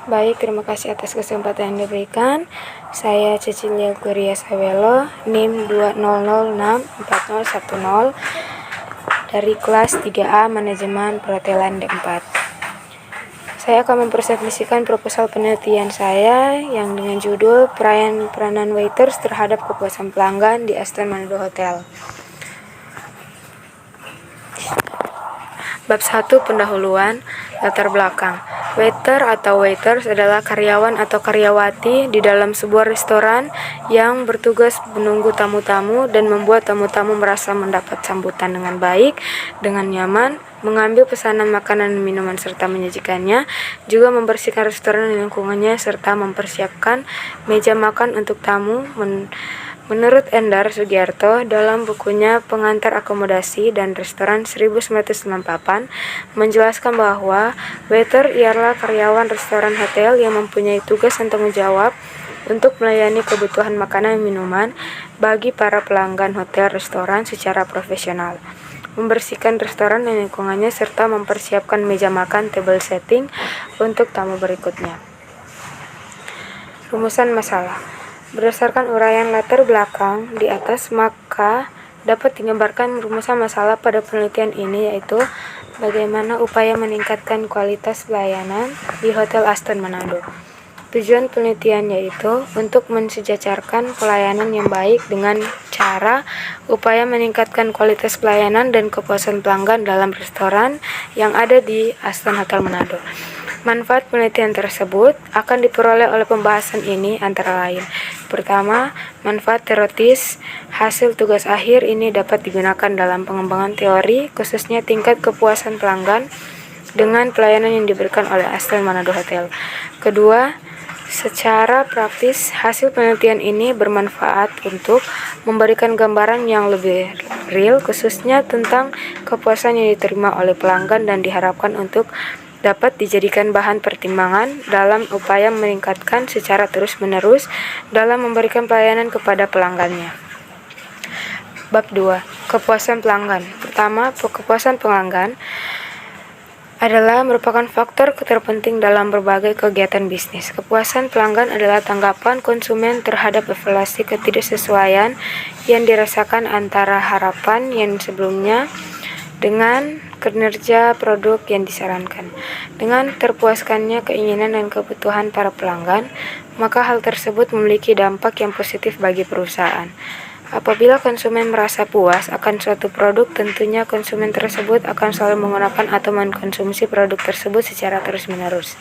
Baik, terima kasih atas kesempatan yang diberikan. Saya Cecilia Gloria Sawelo, NIM 2006410 dari kelas 3A Manajemen Perhotelan D4. Saya akan mempresentasikan proposal penelitian saya yang dengan judul Peranan waiters terhadap kepuasan pelanggan di Aston Manado Hotel. Bab 1 pendahuluan, latar belakang. Waiter atau waiters adalah karyawan atau karyawati di dalam sebuah restoran yang bertugas menunggu tamu-tamu dan membuat tamu-tamu merasa mendapat sambutan dengan baik, dengan nyaman, mengambil pesanan makanan dan minuman serta menyajikannya, juga membersihkan restoran dan lingkungannya serta mempersiapkan meja makan untuk tamu. Menurut Endar Sugiarto dalam bukunya Pengantar Akomodasi dan Restoran 1998 menjelaskan bahwa waiter ialah karyawan restoran hotel yang mempunyai tugas dan tanggung jawab untuk melayani kebutuhan makanan dan minuman bagi para pelanggan hotel restoran secara profesional, membersihkan restoran dan lingkungannya serta mempersiapkan meja makan table setting untuk tamu berikutnya. Rumusan masalah. Berdasarkan uraian latar belakang di atas, maka dapat digambarkan rumusan masalah pada penelitian ini, yaitu bagaimana upaya meningkatkan kualitas pelayanan di Hotel Aston Manado. Tujuan penelitian yaitu untuk mensejajarkan pelayanan yang baik dengan cara upaya meningkatkan kualitas pelayanan dan kepuasan pelanggan dalam restoran yang ada di Aston Hotel Manado. Manfaat penelitian tersebut akan diperoleh oleh pembahasan ini antara lain. Pertama, manfaat teoritis. Hasil tugas akhir ini dapat digunakan dalam pengembangan teori, khususnya tingkat kepuasan pelanggan dengan pelayanan yang diberikan oleh Aston Manado Hotel. Kedua, secara praktis, hasil penelitian ini bermanfaat untuk memberikan gambaran yang lebih real, khususnya tentang kepuasan yang diterima oleh pelanggan dan diharapkan untuk dapat dijadikan bahan pertimbangan dalam upaya meningkatkan secara terus-menerus dalam memberikan pelayanan kepada pelanggannya. Bab 2. Kepuasan pelanggan. Pertama, kepuasan pelanggan adalah merupakan faktor terpenting dalam berbagai kegiatan bisnis. Kepuasan pelanggan adalah tanggapan konsumen terhadap evaluasi ketidaksesuaian yang dirasakan antara harapan yang sebelumnya dengan kinerja produk yang disarankan. Dengan terpuaskannya keinginan dan kebutuhan para pelanggan, maka hal tersebut memiliki dampak yang positif bagi perusahaan. Apabila konsumen merasa puas akan suatu produk, tentunya konsumen tersebut akan selalu menggunakan atau mengkonsumsi produk tersebut secara terus-menerus.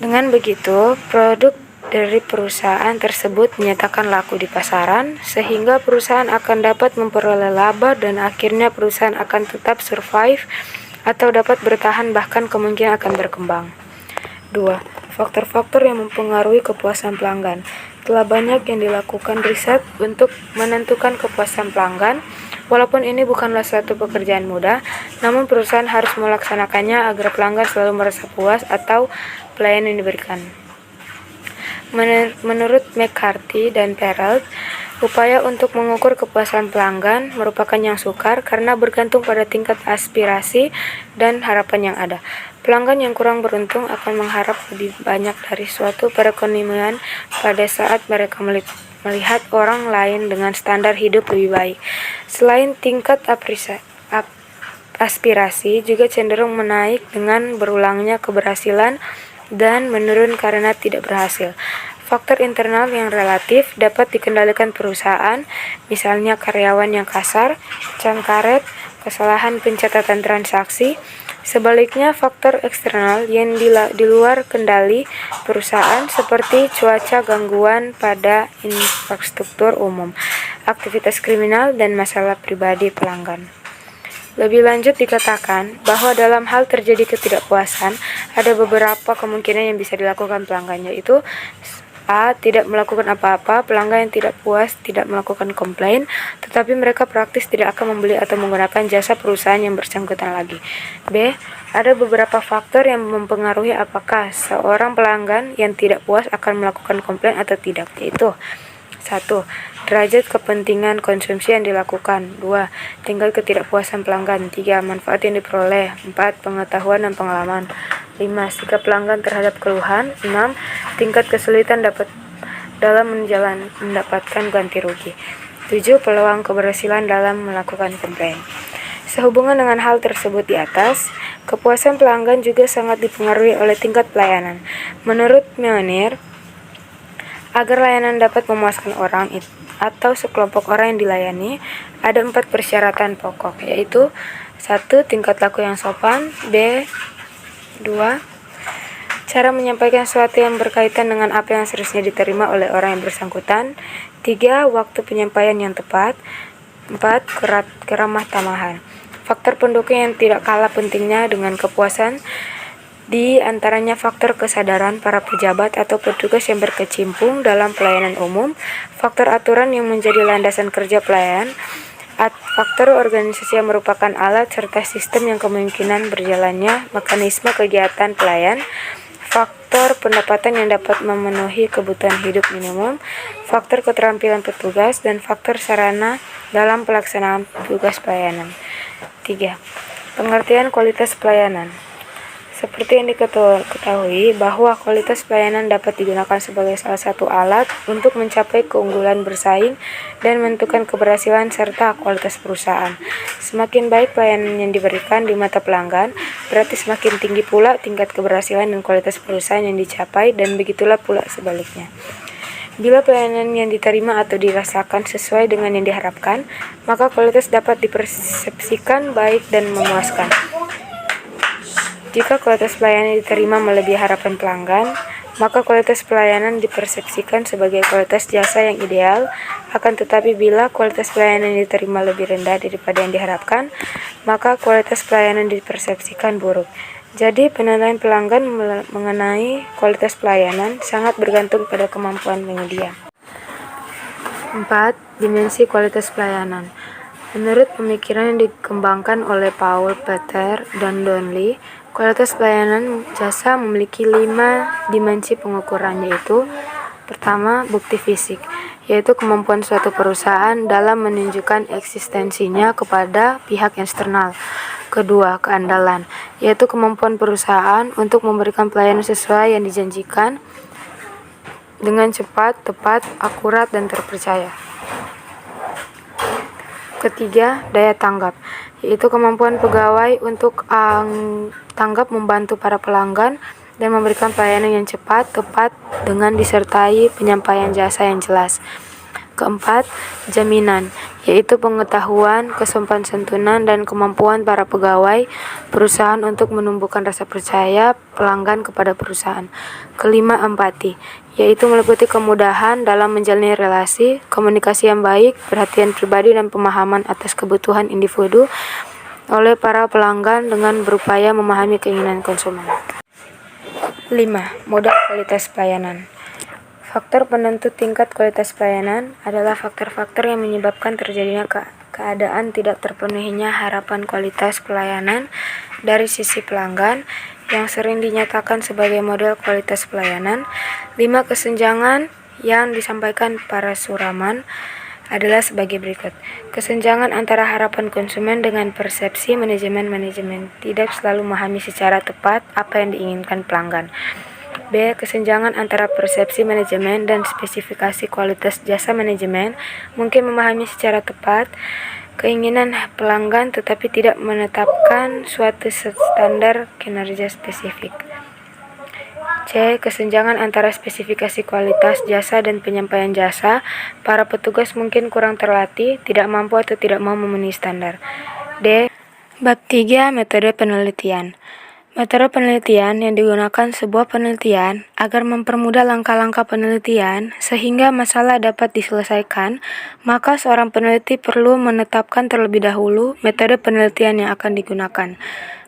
Dengan begitu, produk dari perusahaan tersebut menyatakan laku di pasaran, sehingga perusahaan akan dapat memperoleh laba dan akhirnya perusahaan akan tetap survive atau dapat bertahan, bahkan kemungkinan akan berkembang. 2. Faktor-faktor yang mempengaruhi kepuasan pelanggan. Telah banyak yang dilakukan riset untuk menentukan kepuasan pelanggan. Walaupun ini bukanlah suatu pekerjaan mudah, namun perusahaan harus melaksanakannya agar pelanggan selalu merasa puas atau pelayanan yang diberikan. Menurut McCarthy dan Perelt, upaya untuk mengukur kepuasan pelanggan merupakan yang sukar karena bergantung pada tingkat aspirasi dan harapan yang ada. Pelanggan yang kurang beruntung akan mengharap lebih banyak dari suatu perekonomian pada saat mereka melihat orang lain dengan standar hidup lebih baik. Selain tingkat aspirasi juga cenderung menaik dengan berulangnya keberhasilan dan menurun karena tidak berhasil. Faktor internal yang relatif dapat dikendalikan perusahaan, misalnya karyawan yang kasar, jam karet, kesalahan pencatatan transaksi. Sebaliknya, faktor eksternal yang di luar kendali perusahaan seperti cuaca, gangguan pada infrastruktur umum, aktivitas kriminal, dan masalah pribadi pelanggan. Lebih lanjut dikatakan bahwa dalam hal terjadi ketidakpuasan, ada beberapa kemungkinan yang bisa dilakukan pelanggan, yaitu A. Tidak melakukan apa-apa. Pelanggan yang tidak puas tidak melakukan komplain, tetapi mereka praktis tidak akan membeli atau menggunakan jasa perusahaan yang bersangkutan lagi. B. Ada beberapa faktor yang mempengaruhi apakah seorang pelanggan yang tidak puas akan melakukan komplain atau tidak, yaitu 1. Derajat kepentingan konsumsi yang dilakukan. 2. Tingkat ketidakpuasan pelanggan. 3. Manfaat yang diperoleh. 4. Pengetahuan dan pengalaman. 5. Sikap pelanggan terhadap keluhan. 6. Tingkat kesulitan dalam mendapatkan ganti rugi. 7. Peluang keberhasilan dalam melakukan komplain. Sehubungan dengan hal tersebut di atas, kepuasan pelanggan juga sangat dipengaruhi oleh tingkat pelayanan. Menurut Meunier, agar layanan dapat memuaskan orang atau sekelompok orang yang dilayani, ada 4 persyaratan pokok, yaitu 1. Tingkat laku yang sopan. 2. Cara menyampaikan sesuatu yang berkaitan dengan apa yang seharusnya diterima oleh orang yang bersangkutan. 3. Waktu penyampaian yang tepat. 4. Keramah tamahan. Faktor pendukung yang tidak kalah pentingnya dengan kepuasan, di antaranya faktor kesadaran para pejabat atau petugas yang berkecimpung dalam pelayanan umum, faktor aturan yang menjadi landasan kerja pelayan, faktor organisasi yang merupakan alat serta sistem yang kemungkinan berjalannya mekanisme kegiatan pelayan, faktor pendapatan yang dapat memenuhi kebutuhan hidup minimum, faktor keterampilan petugas, dan faktor sarana dalam pelaksanaan tugas pelayanan. 3. Pengertian kualitas pelayanan. Seperti yang diketahui bahwa kualitas pelayanan dapat digunakan sebagai salah satu alat untuk mencapai keunggulan bersaing dan menentukan keberhasilan serta kualitas perusahaan. Semakin baik pelayanan yang diberikan di mata pelanggan, berarti semakin tinggi pula tingkat keberhasilan dan kualitas perusahaan yang dicapai, dan begitulah pula sebaliknya. Bila pelayanan yang diterima atau dirasakan sesuai dengan yang diharapkan, maka kualitas dapat dipersepsikan baik dan memuaskan. Jika kualitas pelayanan diterima melebihi harapan pelanggan, maka kualitas pelayanan dipersepsikan sebagai kualitas jasa yang ideal. Akan tetapi bila kualitas pelayanan yang diterima lebih rendah daripada yang diharapkan, maka kualitas pelayanan dipersepsikan buruk. Jadi, penilaian pelanggan mengenai kualitas pelayanan sangat bergantung pada kemampuan penyedia. 4. Dimensi kualitas pelayanan. Menurut pemikiran yang dikembangkan oleh Paul Peter dan Donnelly, kualitas pelayanan jasa memiliki 5 dimensi pengukuran, yaitu: pertama, bukti fisik, yaitu kemampuan suatu perusahaan dalam menunjukkan eksistensinya kepada pihak eksternal. Kedua, keandalan, yaitu kemampuan perusahaan untuk memberikan pelayanan sesuai yang dijanjikan dengan cepat, tepat, akurat, dan terpercaya. Ketiga, daya tanggap, yaitu kemampuan pegawai untuk tanggap membantu para pelanggan dan memberikan pelayanan yang cepat, tepat, dengan disertai penyampaian jasa yang jelas. Keempat, jaminan, yaitu pengetahuan, kesopan santunan, dan kemampuan para pegawai perusahaan untuk menumbuhkan rasa percaya pelanggan kepada perusahaan. Kelima, empati, yaitu meliputi kemudahan dalam menjalani relasi, komunikasi yang baik, perhatian pribadi, dan pemahaman atas kebutuhan individu oleh para pelanggan dengan berupaya memahami keinginan konsumen. 5. Modal kualitas pelayanan. Faktor penentu tingkat kualitas pelayanan adalah faktor-faktor yang menyebabkan terjadinya keadaan tidak terpenuhinya harapan kualitas pelayanan dari sisi pelanggan, yang sering dinyatakan sebagai model kualitas pelayanan. 5 kesenjangan yang disampaikan para suraman adalah sebagai berikut. Kesenjangan antara harapan konsumen dengan persepsi manajemen tidak selalu memahami secara tepat apa yang diinginkan pelanggan. B. Kesenjangan antara persepsi manajemen dan spesifikasi kualitas jasa manajemen mungkin memahami secara tepat keinginan pelanggan tetapi tidak menetapkan suatu standar kinerja spesifik. C. Kesenjangan antara spesifikasi kualitas jasa dan penyampaian jasa. Para petugas mungkin kurang terlatih, tidak mampu atau tidak mau memenuhi standar. D. Bab 3. Metode penelitian. Metode penelitian yang digunakan sebuah penelitian agar mempermudah langkah-langkah penelitian sehingga masalah dapat diselesaikan, maka seorang peneliti perlu menetapkan terlebih dahulu metode penelitian yang akan digunakan.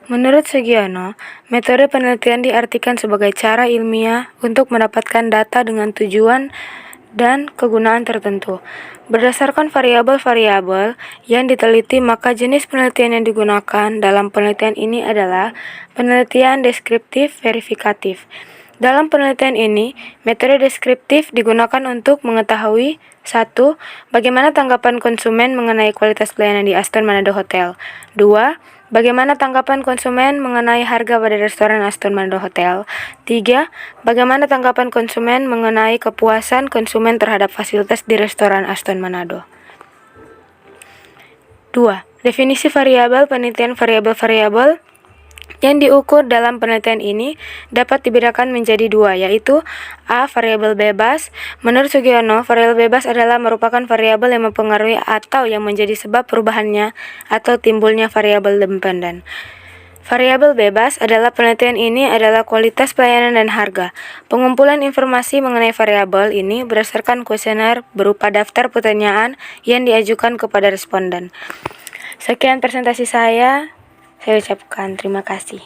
Menurut Sugiono, metode penelitian diartikan sebagai cara ilmiah untuk mendapatkan data dengan tujuan dan kegunaan tertentu. Berdasarkan variabel-variabel yang diteliti, maka jenis penelitian yang digunakan dalam penelitian ini adalah penelitian deskriptif verifikatif. Dalam penelitian ini, metode deskriptif digunakan untuk mengetahui 1. Bagaimana tanggapan konsumen mengenai kualitas pelayanan di Aston Manado Hotel. 2. Bagaimana tanggapan konsumen mengenai harga pada restoran Aston Manado Hotel? 3. Bagaimana tanggapan konsumen mengenai kepuasan konsumen terhadap fasilitas di restoran Aston Manado? 2. Definisi variabel penelitian variabel-variabel yang diukur dalam penelitian ini dapat dibedakan menjadi dua, yaitu A. Variabel bebas. Menurut Sugiono, variabel bebas adalah merupakan variabel yang mempengaruhi atau yang menjadi sebab perubahannya atau timbulnya variabel dependen. Variabel bebas adalah penelitian ini adalah kualitas pelayanan dan harga. Pengumpulan informasi mengenai variabel ini berdasarkan kuesioner berupa daftar pertanyaan yang diajukan kepada responden. Sekian presentasi saya ucapkan terima kasih.